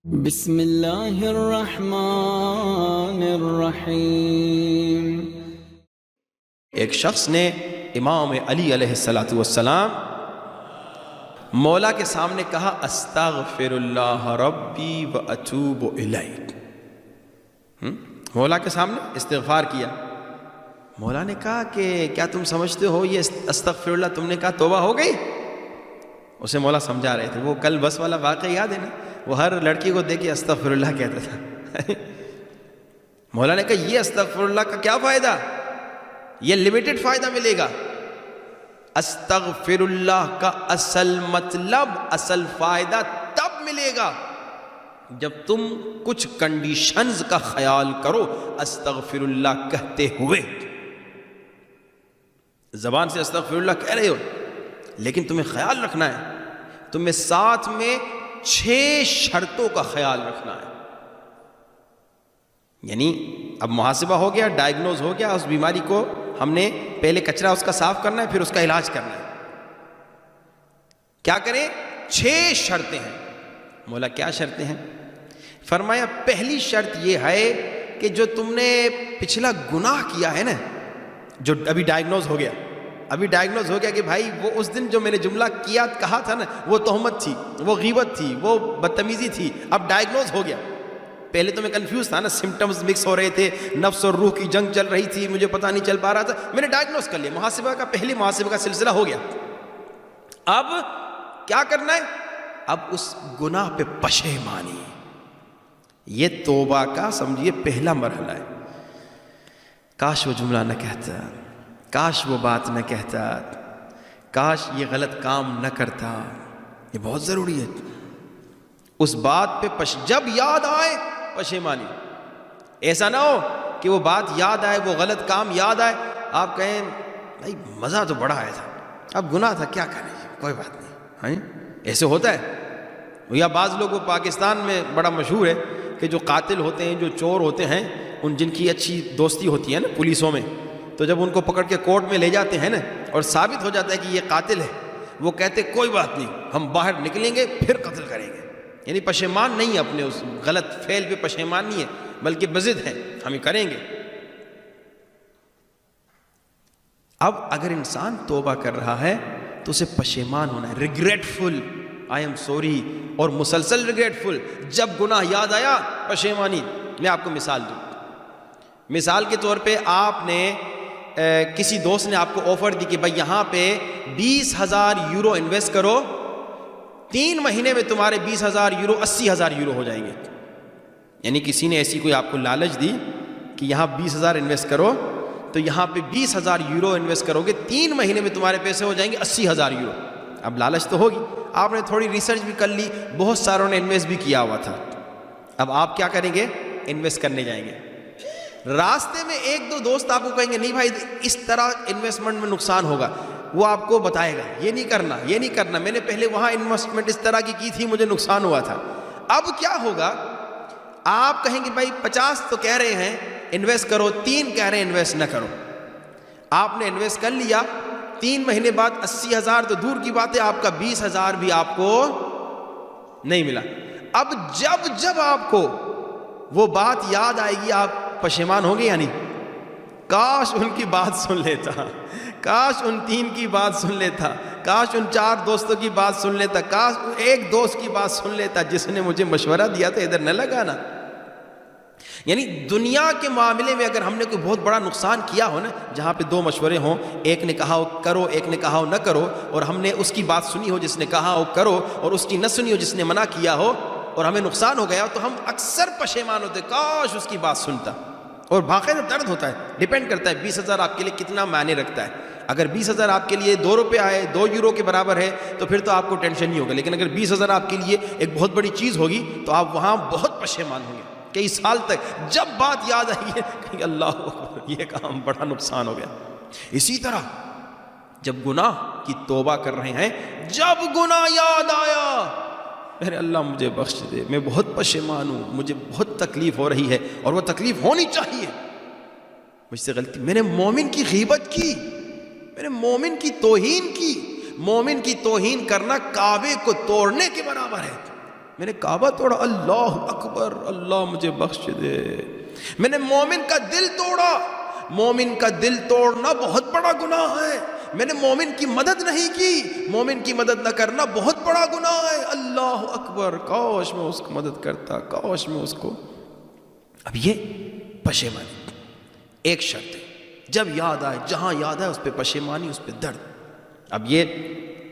بسم اللہ الرحمن الرحیم۔ ایک شخص نے امام علی علیہ السلام مولا کے سامنے کہا استغفر اللہ ربی و اتوب الیہ۔ مولا کے سامنے استغفار کیا۔ مولا نے کہا کہ کیا تم سمجھتے ہو یہ استغفر اللہ تم نے کہا توبہ ہو گئی؟ اسے مولا سمجھا رہے تھے، وہ کل بس والا واقعہ یاد ہے نا، وہ ہر لڑکی کو دیکھ کے استغفر اللہ کہتا تھا۔ مولا نے کہا یہ استغفر اللہ کا کیا فائدہ، یہ لمیٹڈ فائدہ ملے گا۔ استغفر اللہ کا اصل مطلب، اصل فائدہ تب ملے گا جب تم کچھ کنڈیشنز کا خیال کرو استغفر اللہ کہتے ہوئے۔ زبان سے استغفر اللہ کہہ رہے ہو لیکن تمہیں خیال رکھنا ہے، تمہیں ساتھ میں 6 شرطوں کا خیال رکھنا ہے۔ یعنی اب محاسبہ ہو گیا، ڈائگنوز ہو گیا، اس بیماری کو ہم نے پہلے کچرا اس کا صاف کرنا ہے، پھر اس کا علاج کرنا ہے۔ کیا کریں؟ 6 شرطیں ہیں۔ مولا کیا شرطیں ہیں؟ فرمایا پہلی شرط یہ ہے کہ جو تم نے پچھلا گناہ کیا ہے نا، جو ابھی ڈائگنوز ہو گیا، کہ بھائی وہ اس دن جو میں نے جملہ کیا کہا تھا نا، وہ تہمت تھی، وہ غیبت تھی، وہ بدتمیزی تھی، اب ڈائگنوز ہو گیا۔ پہلے تو میں کنفیوز تھا نا، سمٹمز مکس ہو رہے تھے، نفس اور روح کی جنگ چل رہی تھی، مجھے پتہ نہیں چل پا رہا تھا، میں نے ڈائگنوز کر لیا، پہلی محاسبہ کا سلسلہ ہو گیا۔ اب کیا کرنا ہے؟ اب اس گناہ پہ پشیمانی، یہ توبہ کا سمجھیے پہلا مرحلہ ہے۔ کاش وہ جملہ نہ کہتا، کاش وہ بات نہ کہتا، کاش یہ غلط کام نہ کرتا، یہ بہت ضروری ہے۔ اس بات پہ جب یاد آئے پشیمانی، ایسا نہ ہو کہ وہ بات یاد آئے، وہ غلط کام یاد آئے، آپ کہیں بھائی مزہ تو بڑا آیا تھا، اب گناہ تھا کیا کریں، کوئی بات نہیں۔ ایسے ہوتا ہے، یا بعض لوگوں پاکستان میں بڑا مشہور ہے کہ جو قاتل ہوتے ہیں، جو چور ہوتے ہیں، ان جن کی اچھی دوستی ہوتی ہے نا پولیسوں میں، تو جب ان کو پکڑ کے کورٹ میں لے جاتے ہیں نا اور ثابت ہو جاتا ہے کہ یہ قاتل ہے، وہ کہتے کوئی بات نہیں، ہم باہر نکلیں گے پھر قتل کریں گے۔ یعنی پشیمان نہیں ہے، اپنے اس غلط فعل پہ پشیمان نہیں ہے، بلکہ بضد ہے، ہم یہ کریں گے۔ اب اگر انسان توبہ کر رہا ہے تو اسے پشیمان ہونا ہے، ریگریٹفل، آئی ایم سوری، اور مسلسل ریگریٹفل۔ جب گناہ یاد آیا پشیمانی۔ میں آپ کو مثال دوں، مثال کے طور پہ آپ نے کسی دوست نے آپ کو آفر دی کہ بھائی یہاں پہ 20,000 یورو انویسٹ کرو، 3 مہینے میں تمہارے 20,000 یورو 80,000 یورو ہو جائیں گے۔ یعنی کسی نے ایسی کوئی آپ کو لالچ دی کہ یہاں 20,000 انویسٹ کرو، تو یہاں پہ 20,000 یورو انویسٹ کرو گے، 3 مہینے میں تمہارے پیسے ہو جائیں گے 80,000 یورو۔ اب لالچ تو ہوگی، آپ نے تھوڑی ریسرچ بھی کر لی، بہت ساروں نے انویسٹ بھی کیا ہوا تھا۔ اب آپ کیا کریں گے؟ انویسٹ کرنے جائیں گے۔ راستے میں 1-2 دوست آپ کو کہیں گے نہیں بھائی اس طرح انویسٹمنٹ میں نقصان ہوگا، وہ آپ کو بتائے گا یہ نہیں کرنا، یہ نہیں کرنا، میں نے پہلے وہاں انویسٹمنٹ اس طرح کی تھی، مجھے نقصان ہوا تھا۔ اب کیا ہوگا؟ آپ کہیں گے بھائی 50 تو کہہ رہے ہیں انویسٹ کرو، 3 کہہ رہے ہیں انویسٹ نہ کرو۔ آپ نے انویسٹ کر لیا، 3 مہینے بعد 80,000 تو دور کی بات ہے، آپ کا 20,000 بھی آپ کو نہیں ملا۔ اب جب آپ کو وہ بات یاد آئے گی آپ پشیمان ہوں گے یا نہیں؟ کاش ان کی بات سن لیتا، کاش ان 3 کی بات سن لیتا، کاش ان 4 دوستوں کی بات سن لیتا، کاش ایک دوست کی بات سن لیتا جس نے مجھے مشورہ دیا تھا، ادھر نہ لگانا۔ یعنی دنیا کے معاملے میں اگر ہم نے کوئی بہت بڑا نقصان کیا ہو نا، جہاں پہ 2 مشورے ہوں، ایک نے کہا ہو کرو، ایک نے کہا ہو نہ کرو، اور ہم نے اس کی بات سنی ہو جس نے کہا ہو کرو، اور اس کی نہ سنی ہو جس نے منع کیا ہو، اور ہمیں نقصان ہو گیا تو ہم اکثر پشیمان ہوتے، کاش اس کی بات سنتا۔ اور باقاعدہ درد ہوتا ہے، ڈیپینڈ کرتا ہے 20,000 آپ کے لیے کتنا معنی رکھتا ہے۔ اگر 20,000 آپ کے لیے 2 روپے آئے، 2 یورو کے برابر ہے، تو پھر تو آپ کو ٹینشن نہیں ہوگا، لیکن اگر 20,000 آپ کے لیے ایک بہت بڑی چیز ہوگی تو آپ وہاں بہت پشیمان ہوں گے کئی سال تک۔ جب بات یاد آئی ہے کہ اللہ اکبر، یہ کام بڑا نقصان ہو گیا۔ اسی طرح جب گناہ کی توبہ کر رہے ہیں، جب گناہ یاد آیا، میرے اللہ مجھے بخش دے، میں بہت پشیمان ہوں، مجھے بہت تکلیف ہو رہی ہے، اور وہ تکلیف ہونی چاہیے، مجھ سے غلطی، میں نے مومن کی غیبت کی، میں نے مومن کی توہین کی۔ مومن کی توہین کرنا کعبے کو توڑنے کے برابر ہے۔ میں نے کعبہ توڑا، اللہ اکبر، اللہ مجھے بخش دے، میں نے مومن کا دل توڑا، مومن کا دل توڑنا بہت بڑا گناہ ہے، میں نے مومن کی مدد نہیں کی، مومن کی مدد نہ کرنا بہت بڑا گناہ ہے، اللہ اکبر، کاش میں اس کو مدد کرتا، کاش میں اس کو۔ اب یہ پشیمانی ایک شرط ہے، جب یاد آئے، جہاں یاد آئے اس پہ پشیمانی، اس پہ درد۔ اب یہ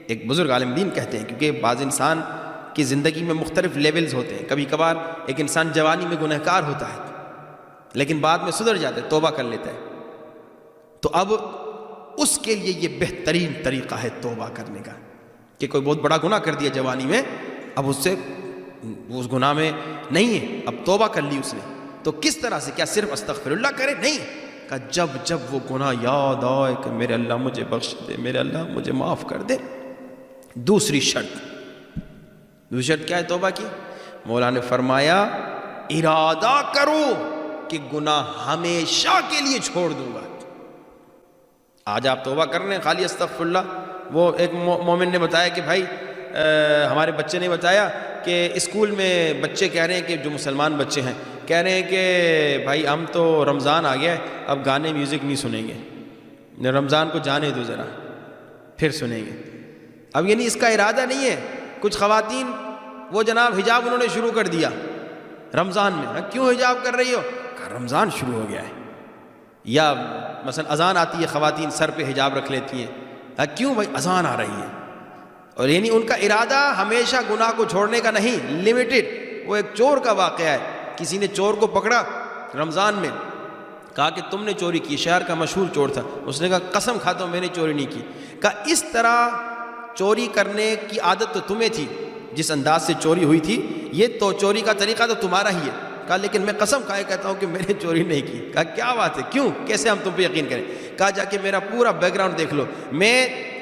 ایک بزرگ عالم دین کہتے ہیں، کیونکہ بعض انسان کی زندگی میں مختلف لیولز ہوتے ہیں، کبھی کبھار ایک انسان جوانی میں گنہگار ہوتا ہے لیکن بعد میں سدھر جاتا ہے، توبہ کر لیتا ہے، تو اب اس کے لیے یہ بہترین طریقہ ہے توبہ کرنے کا، کہ کوئی بہت بڑا گناہ کر دیا جوانی میں، اب اس سے اس گناہ میں نہیں ہے، اب توبہ کر لی اس نے، تو کس طرح سے؟ کیا صرف استغفر اللہ کرے؟ نہیں، کہ جب وہ گناہ یاد آئے کہ میرے اللہ مجھے بخش دے، میرے اللہ مجھے معاف کر دے۔ دوسری شرط کیا ہے توبہ کی؟ مولا نے فرمایا ارادہ کرو کہ گناہ ہمیشہ کے لیے چھوڑ دوں گا۔ آج آپ توبہ کر رہے ہیں خالی استغفر اللہ۔ وہ ایک مومن نے بتایا کہ بھائی ہمارے بچے نے بتایا کہ اسکول میں بچے کہہ رہے ہیں کہ جو مسلمان بچے ہیں کہہ رہے ہیں کہ بھائی ہم تو رمضان آ گیا ہے، اب گانے میوزک نہیں سنیں گے، رمضان کو جانے دو ذرا، پھر سنیں گے۔ اب یعنی اس کا ارادہ نہیں ہے۔ کچھ خواتین وہ جناب حجاب انہوں نے شروع کر دیا رمضان میں، کیوں حجاب کر رہی ہو؟ کہ رمضان شروع ہو گیا ہے۔ یا مثلا اذان آتی ہے، خواتین سر پہ حجاب رکھ لیتی ہیں، کیوں بھائی؟ اذان آ رہی ہے۔ اور یعنی ان کا ارادہ ہمیشہ گناہ کو چھوڑنے کا نہیں، لیمیٹڈ۔ وہ ایک چور کا واقعہ ہے، کسی نے چور کو پکڑا رمضان میں، کہا کہ تم نے چوری کی، شہر کا مشہور چور تھا، اس نے کہا قسم کھاتا ہوں میں نے چوری نہیں کی۔ کہا اس طرح چوری کرنے کی عادت تو تمہیں تھی، جس انداز سے چوری ہوئی تھی یہ تو چوری کا طریقہ تو تمہارا ہی ہے۔ کہا لیکن میں قسم کھائے کہتا ہوں کہ میں نے چوری نہیں کی۔ کہا کیا بات ہے، کیوں، کیسے ہم تم پہ یقین کریں؟ کہا جا کے میرا پورا بیک گراؤنڈ دیکھ لو،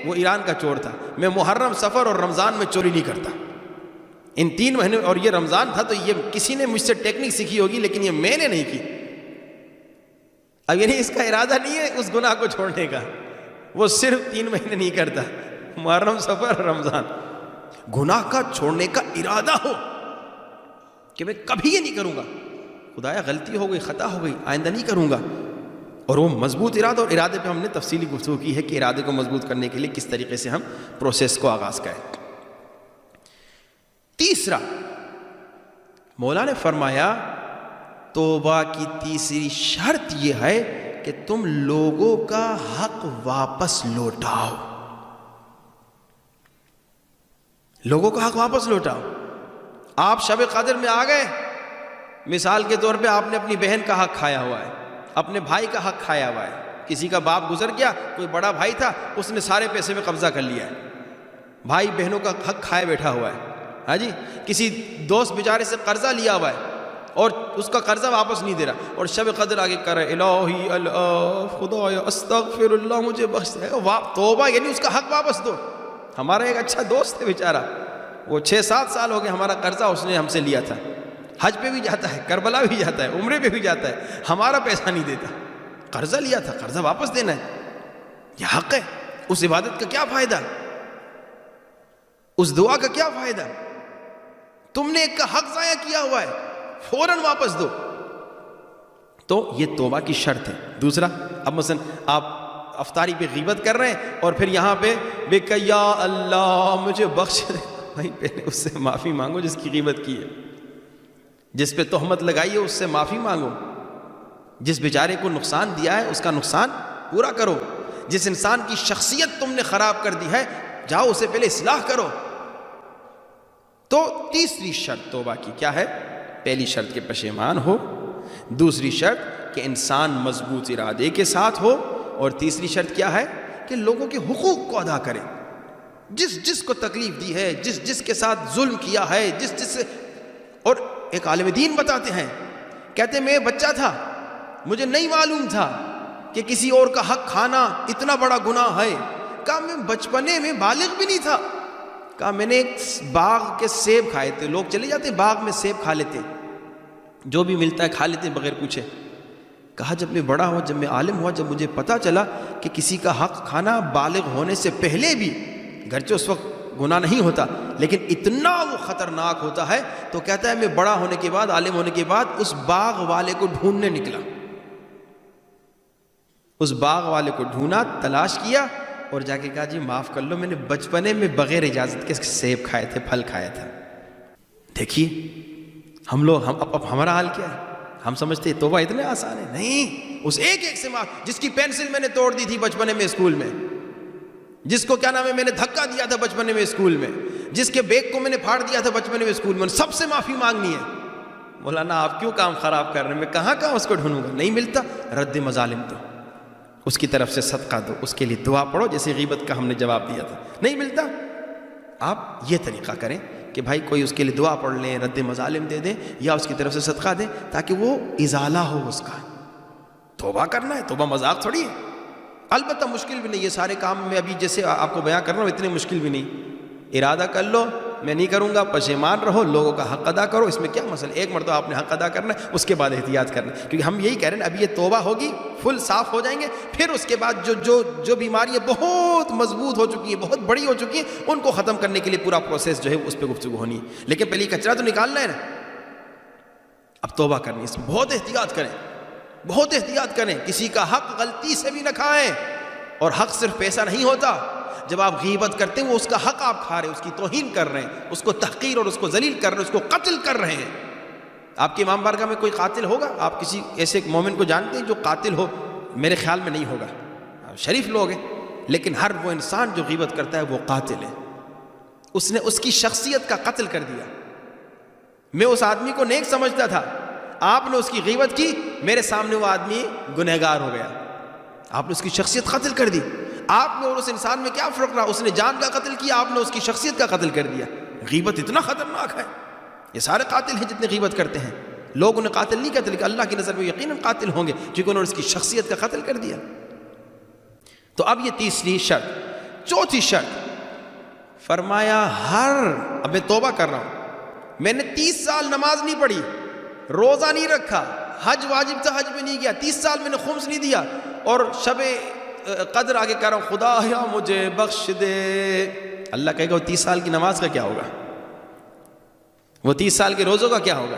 وہ ایران کا چور تھا، میں محرم، سفر اور رمضان میں چوری نہیں کرتا، ان 3 مہینے، اور یہ رمضان تھا تو یہ کسی نے مجھ سے ٹیکنک سیکھی ہوگی لیکن یہ میں نے نہیں کی۔ اب یعنی اس کا ارادہ نہیں ہے اس گناہ کو چھوڑنے کا، وہ صرف 3 مہینے نہیں کرتا، محرم، سفر، رمضان۔ گناہ کا چھوڑنے کا ارادہ ہو کہ میں کبھی یہ نہیں کروں گا، خدایا غلطی ہو گئی، خطا ہو گئی، آئندہ نہیں کروں گا، اور وہ مضبوط ارادہ۔ اور ارادے پہ ہم نے تفصیلی گفتگو کی ہے کہ ارادے کو مضبوط کرنے کے لیے کس طریقے سے ہم پروسیس کو آغاز کریں۔ تیسرا، مولا نے فرمایا توبہ کی تیسری شرط یہ ہے کہ تم لوگوں کا حق واپس لوٹاؤ، لوگوں کا حق واپس لوٹاؤ۔ آپ شب قدر میں آ گئے، مثال کے طور پہ آپ نے اپنی بہن کا حق کھایا ہوا ہے، اپنے بھائی کا حق کھایا ہوا ہے، کسی کا باپ گزر گیا، کوئی بڑا بھائی تھا، اس نے سارے پیسے میں قبضہ کر لیا ہے، بھائی بہنوں کا حق کھائے بیٹھا ہوا ہے، ہاں جی، کسی دوست بیچارے سے قرضہ لیا ہوا ہے اور اس کا قرضہ واپس نہیں دے رہا، اور شب قدر آگے کر رہے الہی خدایا استغفر اللہ مجھے بخش دے، توبہ یعنی اس کا حق واپس دو۔ ہمارا ایک اچھا دوست ہے بیچارہ، وہ 6-7 سال ہو گئے، ہمارا قرضہ اس نے ہم سے لیا تھا، حج پہ بھی جاتا ہے، کربلا بھی جاتا ہے، عمرے پہ بھی جاتا ہے، ہمارا پیسہ نہیں دیتا، قرضہ لیا تھا، قرضہ واپس دینا ہے، یہ حق ہے۔ اس عبادت کا کیا فائدہ، اس دعا کا کیا فائدہ؟ تم نے ایک کا حق ضائع کیا ہوا ہے، فوراً واپس دو۔ تو یہ توبہ کی شرط ہے۔ دوسرا، اب مثلا آپ افطاری پہ غیبت کر رہے ہیں اور پھر یہاں پہ بے کہ یا اللہ مجھے بخش دے، بھائی پہلے اس سے معافی مانگو جس کی غیبت کی ہے، جس پہ تہمت لگائی ہے اس سے معافی مانگو، جس بیچارے کو نقصان دیا ہے اس کا نقصان پورا کرو، جس انسان کی شخصیت تم نے خراب کر دی ہے جاؤ اسے پہلے اصلاح کرو۔ تو تیسری شرط توبہ کی کیا ہے؟ پہلی شرط کہ پشیمان ہو، دوسری شرط کہ انسان مضبوط ارادے کے ساتھ ہو، اور تیسری شرط کیا ہے کہ لوگوں کے حقوق کو ادا کرے، جس کو تکلیف دی ہے، جس کے ساتھ ظلم کیا ہے، جس اور ایک عالم دین بتاتے ہیں، کہتے ہیں میں بچہ تھا، مجھے نہیں معلوم تھا کہ کسی اور کا حق کھانا اتنا بڑا گناہ ہے، کہا میں بچپنے میں بالغ بھی نہیں تھا، کہا میں نے ایک باغ کے سیب کھائے تھے، لوگ چلے جاتے باغ میں سیب کھا لیتے، جو بھی ملتا ہے کھا لیتے بغیر پوچھے، کہا جب میں بڑا ہوا، جب میں عالم ہوا، جب مجھے پتا چلا کہ کسی کا حق کھانا بالغ ہونے سے پہلے بھی، گرچہ اس وقت گناہ نہیں ہوتا، لیکن اتنا وہ خطرناک ہوتا ہے. تو کہتا ہے میں بڑا ہونے کے بعد، عالم ہونے کے بعد اس باغ والے کو ڈھونڈنے نکلا. اس باغ والے کو ڈھونڈا، تلاش کیا اور جا کے کہا جی معاف کر لو، میں نے بچپنے میں بغیر اجازت کے سیب کھائے تھے، پھل کھایا تھا. دیکھیے ہم لوگ اب ہمارا حال کیا ہے. ہم سمجھتے ہیں توبہ اتنے آسان ہے. نہیں، اس ایک سے معاف. جس کی پینسل میں نے توڑ دی تھی بچپنے میں اسکول میں، جس کو کیا نام ہے میں نے دھکا دیا تھا بچپنے میں اسکول میں، جس کے بیگ کو میں نے پھاڑ دیا تھا بچپنے میں اسکول میں، سب سے معافی مانگنی ہے. مولانا آپ کیوں کام خراب کر رہے ہیں؟ میں کہاں اس کو ڈھونڈوں گا؟ نہیں ملتا. رد مظالم دو، اس کی طرف سے صدقہ دو، اس کے لیے دعا پڑھو جیسے غیبت کا ہم نے جواب دیا تھا. نہیں ملتا، آپ یہ طریقہ کریں کہ بھائی کوئی اس کے لیے دعا پڑھ لیں، رد مظالم دے دیں یا اس کی طرف سے صدقہ دیں تاکہ وہ ازالہ ہو اس کا. توبہ کرنا ہے، توبہ مذاق تھوڑی ہے. البتہ مشکل بھی نہیں، یہ سارے کام میں ابھی جیسے آپ کو بیان کر رہا ہوں اتنے مشکل بھی نہیں. ارادہ کر لو میں نہیں کروں گا، پشیمان رہو، لوگوں کا حق ادا کرو، اس میں کیا مسئلہ. ایک مرتبہ آپ نے حق ادا کرنا ہے، اس کے بعد احتیاط کرنا ہے. کیونکہ ہم یہی کہہ رہے ہیں ابھی یہ توبہ ہوگی، فل صاف ہو جائیں گے، پھر اس کے بعد جو بیماریاں بہت مضبوط ہو چکی ہیں، بہت بڑی ہو چکی ہیں، ان کو ختم کرنے کے لیے پورا پروسیس جو ہے اس پہ گفتگو ہونی ہے. لیکن پہلے کچرا تو نکالنا ہے نا. اب توبہ کرنی، اس میں بہت احتیاط کریں، بہت احتیاط کریں. کسی کا حق غلطی سے بھی نہ کھائیں. اور حق صرف پیسہ نہیں ہوتا. جب آپ غیبت کرتے ہیں وہ اس کا حق آپ کھا رہے ہیں، اس کی توہین کر رہے ہیں، اس کو تحقیر اور اس کو ذلیل کر رہے ہیں، اس کو قتل کر رہے ہیں. آپ کے امام بارگاہ میں کوئی قاتل ہوگا؟ آپ کسی ایسے مومن کو جانتے ہیں جو قاتل ہو؟ میرے خیال میں نہیں ہوگا. شریف لوگ ہیں، لیکن ہر وہ انسان جو غیبت کرتا ہے وہ قاتل ہے. اس نے اس کی شخصیت کا قتل کر دیا. میں اس آدمی کو نیک سمجھتا تھا، آپ نے اس کی غیبت کی، میرے سامنے وہ آدمی گنہگار ہو گیا. آپ نے اس کی شخصیت قتل کر دی. آپ نے اور اس انسان میں کیا فرق رہا؟ اس نے جان کا قتل کیا، آپ نے اس کی شخصیت کا قتل کر دیا. غیبت اتنا خطرناک ہے. یہ سارے قاتل ہیں جتنے غیبت کرتے ہیں. لوگ انہیں قاتل نہیں کہتے، لیکن اللہ کی نظر میں یقیناً قاتل ہوں گے کیونکہ انہوں نے اس کی شخصیت کا قتل کر دیا. تو اب یہ تیسری شرط. چوتھی شرط فرمایا اب میں توبہ کر رہا ہوں، میں نے 30 سال نماز نہیں پڑھی، روزہ نہیں رکھا، حج واجب تھا حج میں نہیں گیا، 30 سال میں نے خمس نہیں دیا، اور شب قدر آگے کہہ رہا ہوں خدا یا مجھے بخش دے. اللہ کہے گا وہ 30 سال کی نماز کا کیا ہوگا؟ وہ 30 سال کے روزوں کا کیا ہوگا؟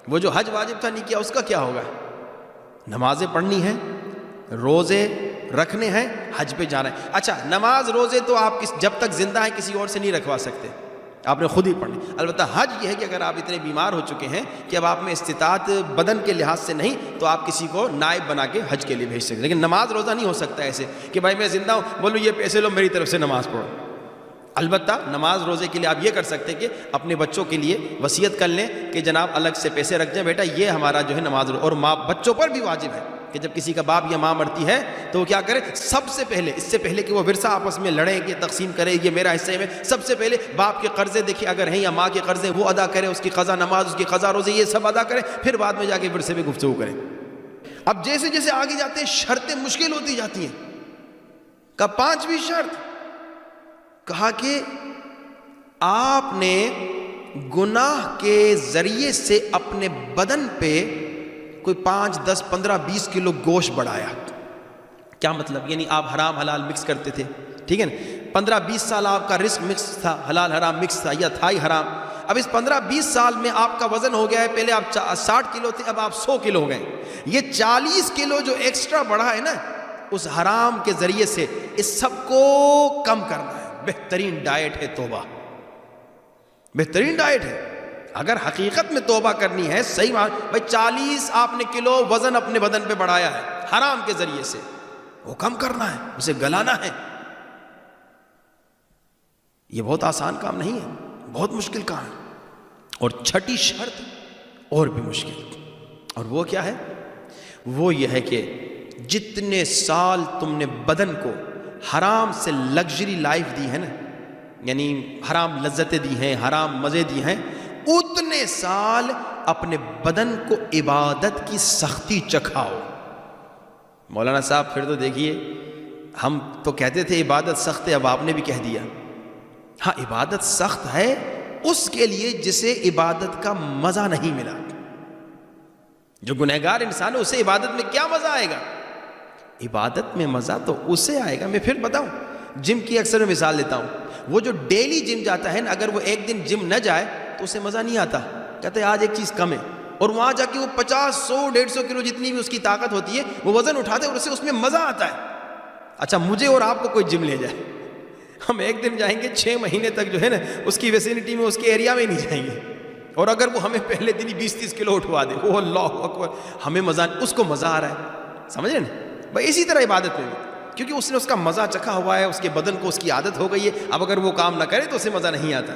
وہ جو حج واجب تھا نہیں کیا اس کا کیا ہوگا؟ نمازیں پڑھنی ہیں، روزے رکھنے ہیں، حج پہ جانا ہے. اچھا نماز روزے تو آپ جب تک زندہ ہیں کسی اور سے نہیں رکھوا سکتے، آپ نے خود ہی پڑھنی. البتہ حج یہ ہے کہ اگر آپ اتنے بیمار ہو چکے ہیں کہ اب آپ میں استطاعت بدن کے لحاظ سے نہیں تو آپ کسی کو نائب بنا کے حج کے لیے بھیج سکتے. لیکن نماز روزہ نہیں ہو سکتا ایسے کہ بھائی میں زندہ ہوں، بولو یہ پیسے لو میری طرف سے نماز پڑھو. البتہ نماز روزے کے لیے آپ یہ کر سکتے ہیں کہ اپنے بچوں کے لیے وصیت کر لیں کہ جناب الگ سے پیسے رکھ جائیں، بیٹا یہ ہمارا جو ہے نماز. اور ماں بچوں پر بھی واجب ہے کہ جب کسی کا باپ یا ماں مرتی ہے تو وہ کیا کرے، سب سے پہلے اس سے پہلے کہ وہ ورثہ آپس میں لڑیں کہ تقسیم کرے یہ میرا حصہ ہے، سب سے پہلے باپ کے قرضے دیکھیں اگر ہیں یا ماں کے قرضے وہ ادا کرے، اس کی قضا نماز، اس کی قضا روزے یہ سب ادا کرے، پھر بعد میں جا کے ورثے پہ گفتگو کریں. اب جیسے جیسے آگے جاتے ہیں شرطیں مشکل ہوتی جاتی ہیں. کا 5ویں شرط کہا کہ آپ نے گناہ کے ذریعے سے اپنے بدن پہ کوئی 5, 10, 15, 20 کلو گوشت بڑھایا. کیا مطلب؟ یعنی آپ حرام حلال مکس کرتے تھے، ٹھیک ہے نا. 15-20 سال آپ کا رزق مکس تھا، حلال حرام مکس تھا یا تھا ہی حرام. اب اس 15-20 سال میں آپ کا وزن ہو گیا ہے، پہلے آپ 60 کلو تھے اب آپ 100 کلو ہو گئے. یہ 40 کلو جو ایکسٹرا بڑھا ہے نا اس حرام کے ذریعے سے، اس سب کو کم کرنا ہے. بہترین ڈائٹ ہے توبہ، بہترین ڈائٹ ہے. اگر حقیقت میں توبہ کرنی ہے صحیح بات بھائی 40 آپ نے کلو وزن اپنے بدن پہ بڑھایا ہے حرام کے ذریعے سے، وہ کم کرنا ہے، اسے گلانا ہے. یہ بہت آسان کام نہیں ہے، بہت مشکل کام ہے. اور 6ٹھی شرط اور بھی مشکل، اور وہ کیا ہے؟ وہ یہ ہے کہ جتنے سال تم نے بدن کو حرام سے لگژری لائف دی ہے نا، یعنی حرام لذتیں دی ہیں، حرام مزے دی ہیں، اتنے سال اپنے بدن کو عبادت کی سختی چکھاؤ. مولانا صاحب پھر تو دیکھیے ہم تو کہتے تھے عبادت سخت ہے، اب آپ نے بھی کہہ دیا. ہاں عبادت سخت ہے اس کے لیے جسے عبادت کا مزہ نہیں ملا. جو گنہگار انسان ہے اسے عبادت میں کیا مزہ آئے گا؟ عبادت میں مزہ تو اسے آئے گا، میں پھر بتاؤں، جم کی اکثر میں مثال دیتا ہوں, وہ جو ڈیلی جم جاتا ہے نا, اگر وہ ایک دن جم نہ جائے تو اسے مزہ نہیں آتا, کہتے ہیں آج ایک چیز کم ہے, اور وہاں جا کے وہ 50 100 150 کلو جتنی بھی اس کی طاقت ہوتی ہے وہ وزن اٹھاتے اور اسے اس میں مزہ آتا ہے. اچھا مجھے اور آپ کو کوئی جم لے جائے, ہم ایک دن جائیں گے 6 مہینے تک جو ہے نا اس کی ویسینٹی میں اس کے ایریا میں نہیں جائیں گے, اور اگر وہ ہمیں پہلے دن ہی 20-30 کلو اٹھوا دے, وہ اللہ اکبر, ہمیں مزہ, اس کو مزہ آ رہا ہے, سمجھ رہے نا بھائی. اسی طرح عبادت میں بھی, کیونکہ اس نے اس کا مزہ چکھا ہوا ہے, اس کے بدن کو اس کی عادت ہو گئی ہے, اب اگر وہ کام نہ کرے تو اسے مزہ نہیں آتا.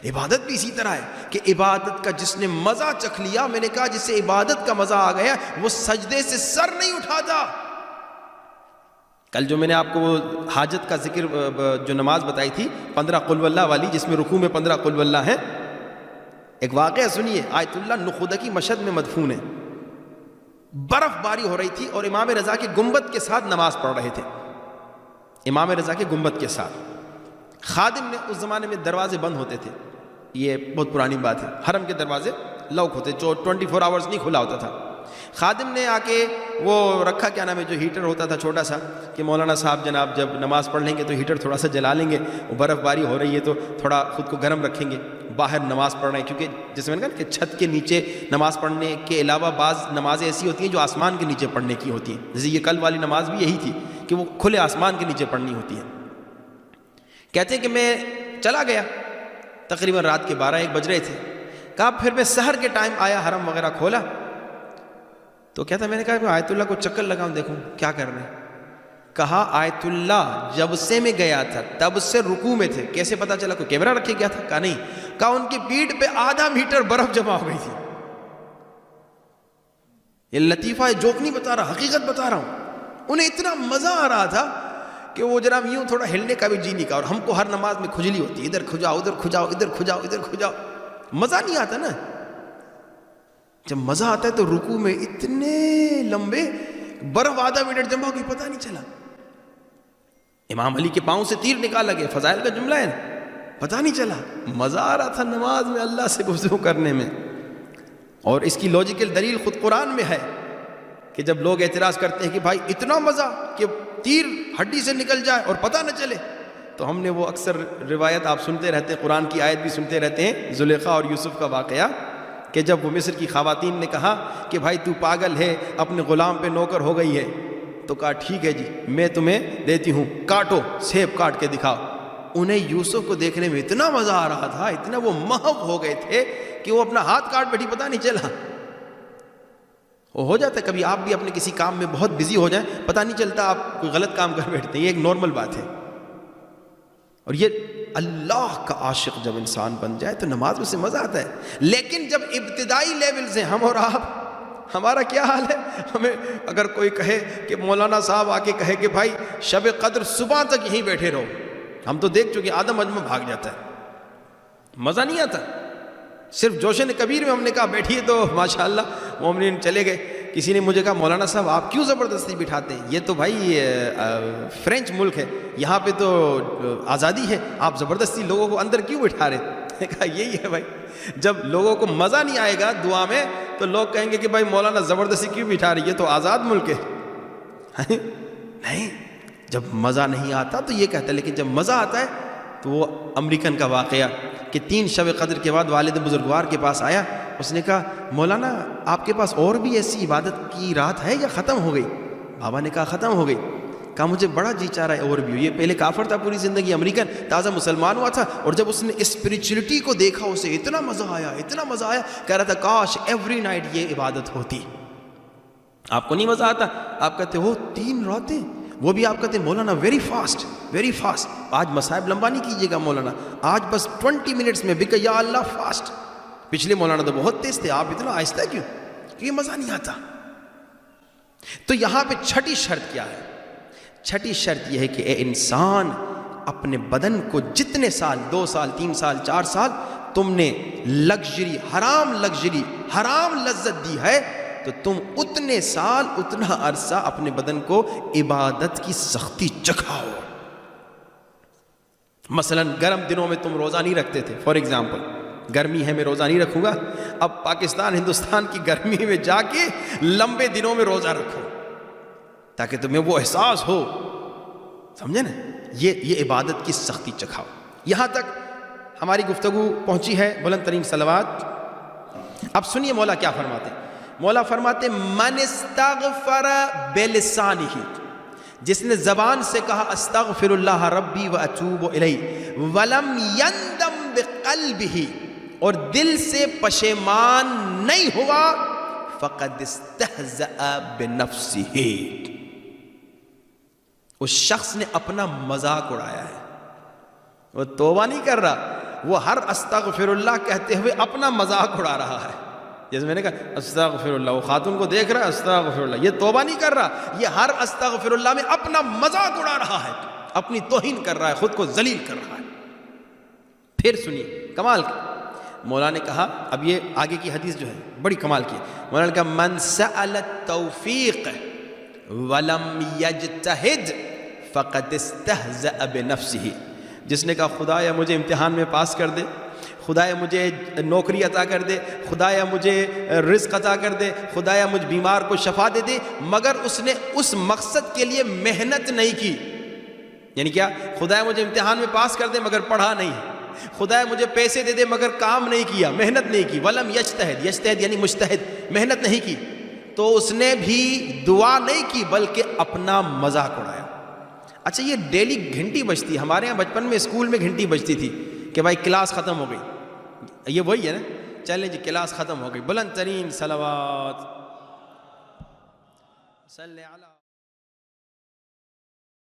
عبادت بھی اسی طرح ہے کہ عبادت کا جس نے مزہ چکھ لیا, میں نے کہا جسے عبادت کا مزہ آ گیا وہ سجدے سے سر نہیں اٹھاتا. کل جو میں نے آپ کو وہ حاجت کا ذکر جو نماز بتائی تھی 15 قل واللہ والی, جس میں رکوع میں 15 قل واللہ ہیں, ایک واقعہ سنیے. آیت اللہ نخودہ کی مشہد میں مدفون ہے, برف باری ہو رہی تھی اور امام رضا کے گنبد کے ساتھ نماز پڑھ رہے تھے. امام رضا کے گنبد کے ساتھ خادم نے, اس زمانے میں دروازے بند ہوتے تھے, یہ بہت پرانی بات ہے, حرم کے دروازے لاک ہوتے, جو 24 آورز نہیں کھلا ہوتا تھا. خادم نے آ کے وہ رکھا, کیا نام ہے, جو ہیٹر ہوتا تھا چھوٹا سا, کہ مولانا صاحب جناب جب نماز پڑھ لیں گے تو ہیٹر تھوڑا سا جلا لیں گے, وہ برف باری ہو رہی ہے تو تھوڑا خود کو گرم رکھیں گے, باہر نماز پڑھ رہے ہیں. کیونکہ جیسے میں نے کہا کہ چھت کے نیچے نماز پڑھنے کے علاوہ بعض نمازیں ایسی ہوتی ہیں جو آسمان کے نیچے پڑھنے کی ہوتی ہیں, جیسے یہ کل والی نماز بھی یہی تھی کہ وہ کھلے آسمان کے نیچے پڑھنی ہوتی ہے. کہتے ہیں کہ میں چلا گیا, تقریباً رات کے 12-1 بج رہے تھے. کہا پھر میں سحر کے ٹائم آیا, حرم وغیرہ کھولا, تو کہتا میں نے کہا آیت اللہ کو چکر لگاؤں دیکھوں کیا کر رہے ہیں. کہا آیت اللہ جب سے میں گیا تھا تب سے رکوع میں تھے. کیسے پتا چلا, کوئی کیمرہ رکھے گیا تھا؟ کہا نہیں. کہا ان کی پیٹھ پہ آدھا میٹر برف جمع ہو گئی تھی. یہ لطیفہ ہے, جوک نہیں بتا رہا, حقیقت بتا رہا ہوں. انہیں اتنا مزہ آ رہا تھا کہ وہ جناب یوں تھوڑا ہلنے کا بھی جی نہیں کہا. اور ہم کو ہر نماز میں کھجلی ہوتی ہے, ادھر کھجاؤ ادھر کھجاؤ, ادھر کھجاؤ ادھر کھجاؤ, مزہ نہیں آتا نا. جب مزہ آتا ہے تو رکوع میں اتنے لمبے برف آدھا میٹر جمع ہو گئی, پتہ نہیں چلا. امام علی کے پاؤں سے تیر نکالا گیا, فضائل کا جملہ ہے, پتہ نہیں چلا. مزہ آ رہا تھا نماز میں اللہ سے گفتگو کرنے میں. اور اس کی لاجیکل دلیل خود قرآن میں ہے کہ جب لوگ اعتراض کرتے ہیں کہ بھائی اتنا مزہ کہ تیر ہڈی سے نکل جائے اور پتہ نہ چلے, تو ہم نے وہ اکثر روایت آپ سنتے رہتے ہیں, قرآن کی آیت بھی سنتے رہتے ہیں, زلیخا اور یوسف کا واقعہ, کہ جب وہ مصر کی خواتین نے کہا کہ بھائی تو پاگل ہے, اپنے غلام پہ نوکر ہو گئی ہے, تو کہا ٹھیک ہے جی میں تمہیں دیتی ہوں, کاٹو, سیب کاٹ کے دکھاؤ. انہیں یوسف کو دیکھنے میں اتنا مزہ آ رہا تھا, اتنا وہ محو ہو گئے تھے کہ وہ اپنا ہاتھ کاٹ بیٹھی, پتہ نہیں چلا. وہ ہو جاتا ہے کبھی, آپ بھی اپنے کسی کام میں بہت بزی ہو جائیں, پتہ نہیں چلتا آپ کوئی غلط کام کر بیٹھتے ہیں, یہ ایک نارمل بات ہے. اور یہ اللہ کا عاشق جب انسان بن جائے تو نماز میں سے مزہ آتا ہے. لیکن جب ابتدائی لیول سے ہم اور آپ, ہمارا کیا حال ہے, ہمیں اگر کوئی کہے کہ مولانا صاحب آ کے کہے کہ بھائی شب قدر صبح تک یہیں بیٹھے رہو, ہم تو دیکھ چکے آدم اجمع بھاگ جاتا ہے, مزہ نہیں آتا. صرف جوشن کبیر میں ہم نے کہا بیٹھیے تو ماشاءاللہ مومنین چلے گئے. کسی نے مجھے کہا مولانا صاحب آپ کیوں زبردستی بٹھاتے ہیں, یہ تو بھائی فرینچ ملک ہے, یہاں پہ تو آزادی ہے, آپ زبردستی لوگوں کو اندر کیوں بٹھا رہے. میں نے کہا یہی ہے بھائی, جب لوگوں کو مزہ نہیں آئے گا دعا میں تو لوگ کہیں گے کہ بھائی مولانا زبردستی کیوں بٹھا رہی, یہ تو آزاد ملک ہے. نہیں, جب مزہ نہیں آتا تو یہ کہتا ہے, لیکن جب مزہ آتا ہے تو وہ امریکن کا واقعہ کہ 3 شب قدر کے بعد والد بزرگوار کے پاس آیا, اس نے کہا مولانا آپ کے پاس اور بھی ایسی عبادت کی رات ہے یا ختم ہو گئی. بابا نے کہا ختم ہو گئی. کہا مجھے بڑا جی چاہ رہا ہے اور بھی. یہ پہلے کافر تھا پوری زندگی, امریکن, تازہ مسلمان ہوا تھا, اور جب اس نے اسپریچولیٹی کو دیکھا اسے اتنا مزہ آیا, اتنا مزہ آیا, کہہ رہا تھا کاش ایوری نائٹ یہ عبادت ہوتی. آپ کو نہیں مزہ آتا, آپ کہتے ہو 3 راتیں, وہ بھی آپ کہتے ہیں مولانا ویری فاسٹ ویری فاسٹ. آج مصائب لمبا نہیں کیجیے گا مولانا, آج بس 20 منٹس میں بکا یا اللہ فاسٹ. پچھلے مولانا تو بہت تیز تھے, آپ اتنا آہستہ کیوں, کیونکہ مزہ نہیں آتا. تو یہاں پہ چھٹی شرط کیا ہے, چھٹی شرط یہ ہے کہ اے انسان اپنے بدن کو جتنے سال, 2 سال 3 سال 4 سال تم نے لگژری, حرام لذت دی ہے, تو تم اتنے سال اتنا عرصہ اپنے بدن کو عبادت کی سختی چکھاؤ. مثلا گرم دنوں میں تم روزہ نہیں رکھتے تھے, فار ایگزامپل گرمی ہے میں روزہ نہیں رکھوں گا, اب پاکستان ہندوستان کی گرمی میں جا کے لمبے دنوں میں روزہ رکھو تاکہ تمہیں وہ احساس ہو, سمجھے نا, یہ عبادت کی سختی چکھاؤ. یہاں تک ہماری گفتگو پہنچی ہے بلند ترین صلوات. اب سنیے مولا کیا فرماتے ہیں. مولا فرماتے من استغفر بلسانہ، جس نے زبان سے کہا استغفر اللہ ربی واتوب الیہ ولم یندم بقلبہ، اور دل سے پشیمان نہیں ہوا، فقد استہزأ بنفسہ، اس شخص نے اپنا مذاق اڑایا ہے. وہ توبہ نہیں کر رہا، وہ ہر استغفر اللہ کہتے ہوئے اپنا مذاق اڑا رہا ہے. جیسے میں نے کہا استغفر اللہ، وہ خاتون کو دیکھ رہا ہے استغفر اللہ، یہ توبہ نہیں کر رہا، یہ ہر استغفر اللہ میں اپنا مذاق اڑا رہا ہے، اپنی توہین کر رہا ہے، خود کو ذلیل کر رہا ہے. پھر سنیے کمال کی. مولا نے کہا، اب یہ آگے کی حدیث جو ہے بڑی کمال کی. مولا نے کہا من سأل التوفیق ولم یجتہد فقد استہزأ بنفسہ، جس نے کہا خدایا مجھے امتحان میں پاس کر دے، خدایا مجھے نوکری عطا کر دے، خدایا مجھے رزق عطا کر دے، خدایا مجھ بیمار کو شفا دے دے، مگر اس نے اس مقصد کے لیے محنت نہیں کی. یعنی کیا؟ خدایا مجھے امتحان میں پاس کر دے مگر پڑھا نہیں، خدایا مجھے پیسے دے دے مگر کام نہیں کیا، محنت نہیں کی. ولم یجتہد، یجتہد یعنی مجتہد، محنت نہیں کی، تو اس نے بھی دعا نہیں کی بلکہ اپنا مذاق اڑایا. اچھا یہ ڈیلی گھنٹی بجتی، ہمارے ہاں بچپن میں اسکول میں گھنٹی بجتی تھی کہ بھائی کلاس ختم ہو گئی، یہ وہی ہے نا، چلیں جی کلاس ختم ہو گئی. بلند ترین صلوات صلی علی